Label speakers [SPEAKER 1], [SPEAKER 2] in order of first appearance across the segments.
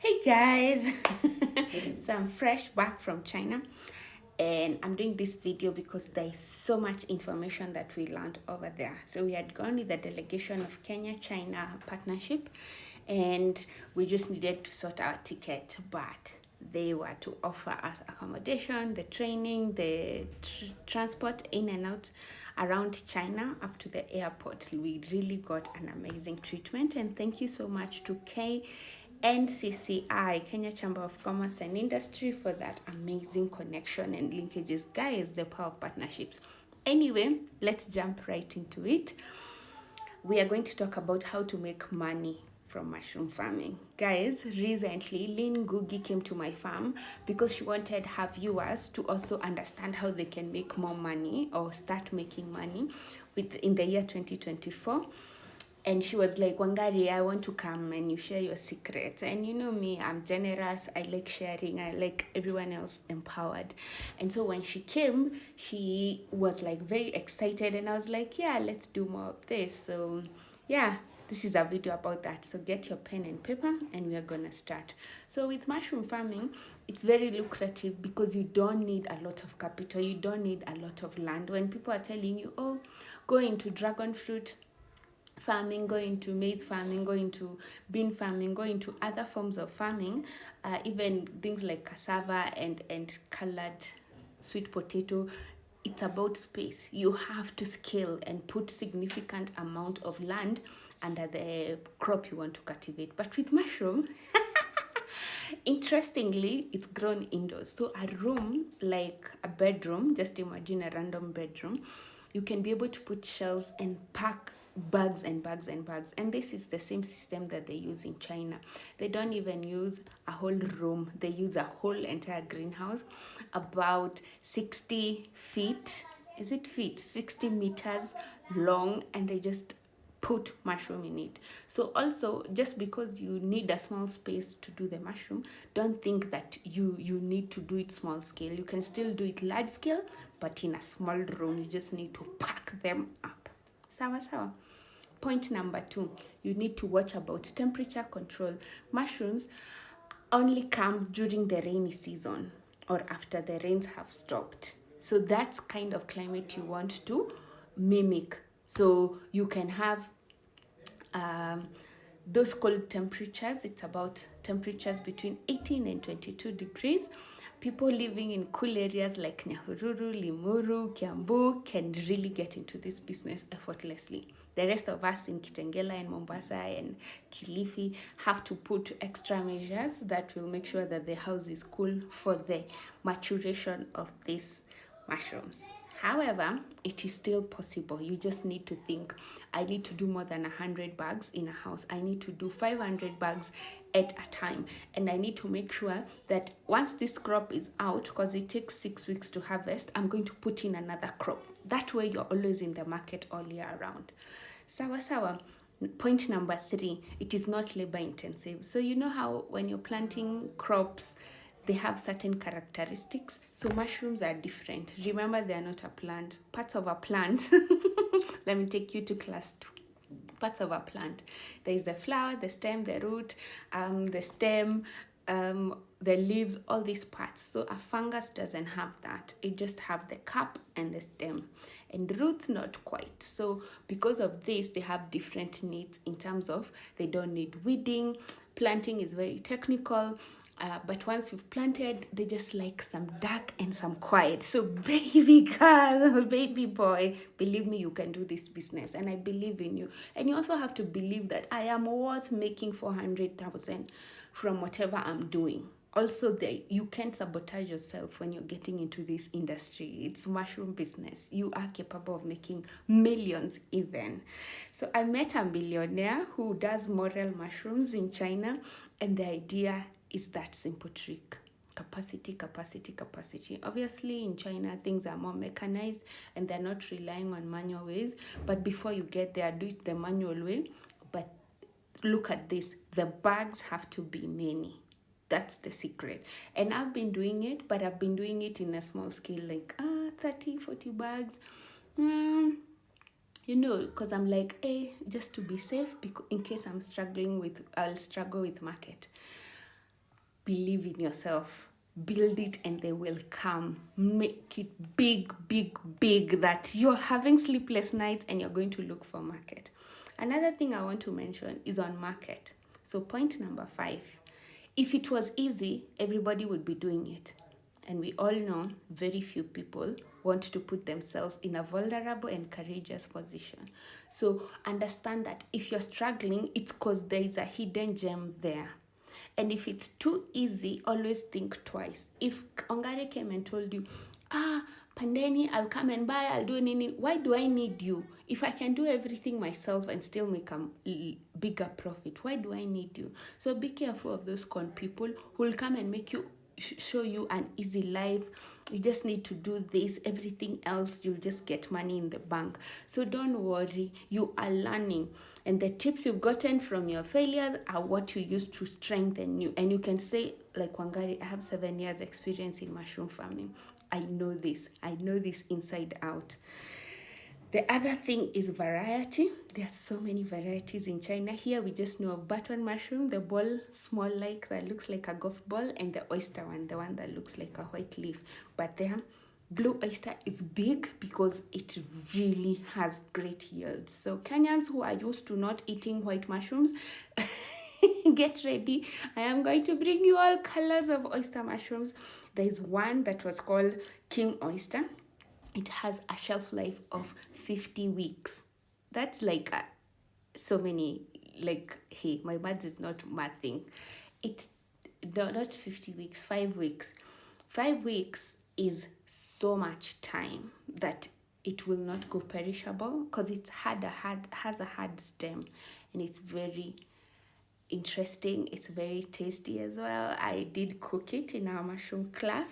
[SPEAKER 1] Hey guys, so I'm fresh back from China and I'm doing this video because there is so much information that we learned over there. So we had gone with the delegation of Kenya China partnership and we just needed to sort our ticket, but they were to offer us accommodation, the training, the transport in and out around China up to the airport. We really got an amazing treatment, and thank you so much to NCCI, Kenya Chamber of Commerce and Industry, for that amazing connection and linkages. Guys, the power of partnerships. Anyway, let's jump right into it. We are going to talk about how to make money from mushroom farming. Guys, recently Lynn Gugi came to my farm because she wanted her viewers to also understand how they can make more money or start making money in the year 2024. And she was like, Wangari, I want to come and you share your secrets. And you know me, I'm generous. I like sharing. I like everyone else empowered. And so when she came, she was like very excited. And I was like, yeah, let's do more of this. So yeah, this is a video about that. So get your pen and paper and we are going to start. So with mushroom farming, it's very lucrative because you don't need a lot of capital. You don't need a lot of land. When people are telling you, oh, go into dragon fruit farming, go into maize farming, go into bean farming, go into other forms of farming, even things like cassava and colored sweet potato. It's about space. You have to scale and put significant amount of land under the crop you want to cultivate. But with mushroom, interestingly, it's grown indoors. So a room, like a bedroom, just imagine a random bedroom, you can be able to put shelves and pack bags and bags and bags. And this is the same system that they use in China. They don't even use a whole room. They use a whole entire greenhouse, about 60 feet. Is it feet? 60 meters long, and they just put mushroom in it. So also, just because you need a small space to do the mushroom, don't think that you need to do it small scale. You can still do it large scale, but in a small room. You just need to pack them up. Sawa sawa. Point number 2, you need to watch about temperature control. Mushrooms only come during the rainy season or after the rains have stopped. So that's kind of climate you want to mimic. So you can have um, those cold temperatures. It's about temperatures between 18 and 22 degrees. People living in cool areas like Nyahururu, Limuru, Kiambu can really get into this business effortlessly. The rest of us in Kitengela and Mombasa and Kilifi have to put extra measures that will make sure that the house is cool for the maturation of these mushrooms. However, it is still possible. You just need to think, I need to do more than 100 bags in a house. I need to do 500 bags at a time. And I need to make sure that once this crop is out, because it takes 6 weeks to harvest, I'm going to put in another crop. That way you're always in the market all year round. Sawa sawa. Point number 3, it is not labor intensive. So you know how when you're planting crops, they have certain characteristics. So mushrooms are different. Remember, they are not a plant. Parts of a plant. Let me take you to class 2. Parts of a plant. There is the flower, the stem, the root, the stem, the leaves, all these parts. So a fungus doesn't have that. It just have the cap and the stem. And the roots not quite. So because of this, they have different needs in terms of they don't need weeding. Planting is very technical. But once you've planted, they just like some dark and some quiet. So baby girl, baby boy, believe me, you can do this business and I believe in you. And you also have to believe that I am worth making 400,000 from whatever I'm doing. Also, you can't sabotage yourself when you're getting into this industry. It's mushroom business. You are capable of making millions even. So I met a millionaire who does morel mushrooms in China, and the idea is that simple trick. Capacity, capacity, capacity. Obviously, in China, things are more mechanized and they're not relying on manual ways. But before you get there, do it the manual way. But look at this, the bags have to be many. That's the secret. And I've been doing it, but I've been doing it in a small scale, like 30, 40 bags. Because I'm like, just to be safe, in case I'll struggle with market. believe in yourself, build it and they will come. Make it big, big, big, that you're having sleepless nights and you're going to look for market. Another thing I want to mention is on market. So point number 5, if it was easy, everybody would be doing it. And we all know very few people want to put themselves in a vulnerable and courageous position. So understand that if you're struggling, it's because there is a hidden gem there. And if it's too easy, always think twice. If Ongare came and told you, Pandeni, I'll come and buy, I'll do nini, why do I need you? If I can do everything myself and still make a bigger profit, why do I need you? So be careful of those con people who will come and make you, show you an easy life. You just need to do this, everything else you'll just get money in the bank. So don't worry, you are learning, and the tips you've gotten from your failures are what you use to strengthen you. And you can say, like Wangari, I have 7 years experience in mushroom farming. I know this inside out. The other thing is variety. There are so many varieties in China. Here we just know of button mushroom, the ball small like that looks like a golf ball, and the oyster one, the one that looks like a white leaf. But there, blue oyster is big because it really has great yields. So Kenyans who are used to not eating white mushrooms, get ready. I am going to bring you all colors of oyster mushrooms. There is one that was called King Oyster. It has a shelf life of 50 weeks. That's like so many, like, hey, my math is not mathing. It's not 50 weeks, 5 weeks. 5 weeks is so much time that it will not go perishable because it's has a hard stem, and it's very interesting. It's very tasty as well. I did cook it in our mushroom class,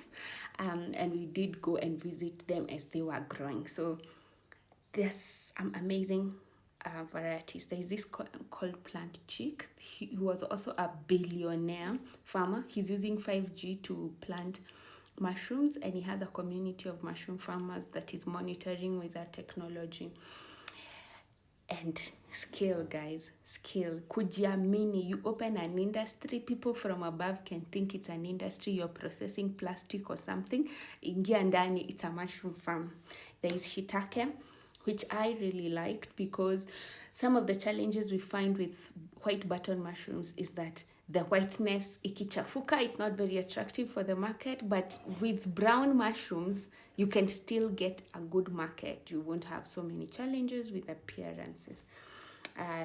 [SPEAKER 1] and we did go and visit them as they were growing. So there's amazing varieties. There's this called Plant Chick. He was also a billionaire farmer. He's using 5G to plant mushrooms, and he has a community of mushroom farmers that is monitoring with that technology. And skill, guys, skill. Kujiamini. You open an industry, people from above can think it's an industry, you're processing plastic or something. Ingia ndani, it's a mushroom farm. There is shiitake, which I really liked, because some of the challenges we find with white button mushrooms is that the whiteness, ikichafuka, it's not very attractive for the market. But with brown mushrooms, you can still get a good market. You won't have so many challenges with appearances.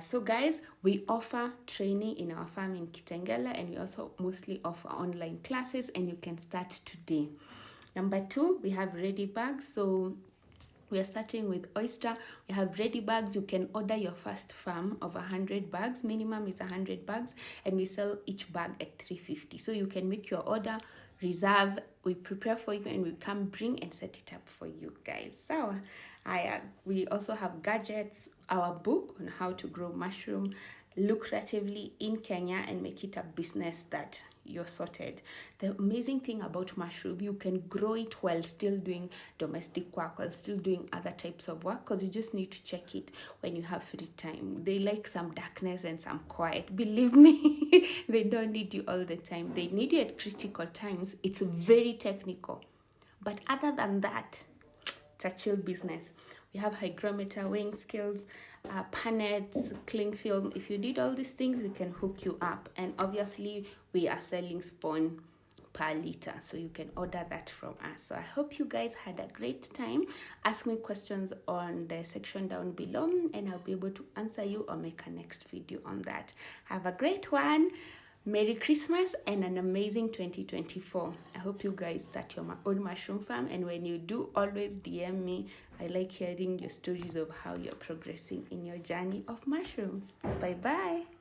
[SPEAKER 1] So guys, we offer training in our farm in Kitengela, and we also mostly offer online classes, and you can start today. Number 2, we have ready bags. So we are starting with oyster. We have ready bags. You can order your first farm of 100 bags. Minimum is 100 bags, and we sell each bag at 350. So you can make your order, reserve. We prepare for you, and we come bring and set it up for you guys. So we also have gadgets, our book on how to grow mushroom lucratively in Kenya and make it a business that you're sorted. The amazing thing about mushroom, you can grow it while still doing domestic work, while still doing other types of work, because you just need to check it when you have free time. They like some darkness and some quiet. Believe me, they don't need you all the time. They need you at critical times. It's very technical. But other than that, it's a chill business. We have hygrometer, weighing scales, panets, cling film. If you need all these things, we can hook you up. And obviously, we are selling spawn per liter, so you can order that from us. So I hope you guys had a great time. Ask me questions on the section down below, and I'll be able to answer you or make a next video on that. Have a great one. Merry Christmas and an amazing 2024. I hope you guys start your own mushroom farm, and when you do, always DM me. I like hearing your stories of how you're progressing in your journey of mushrooms. Bye bye.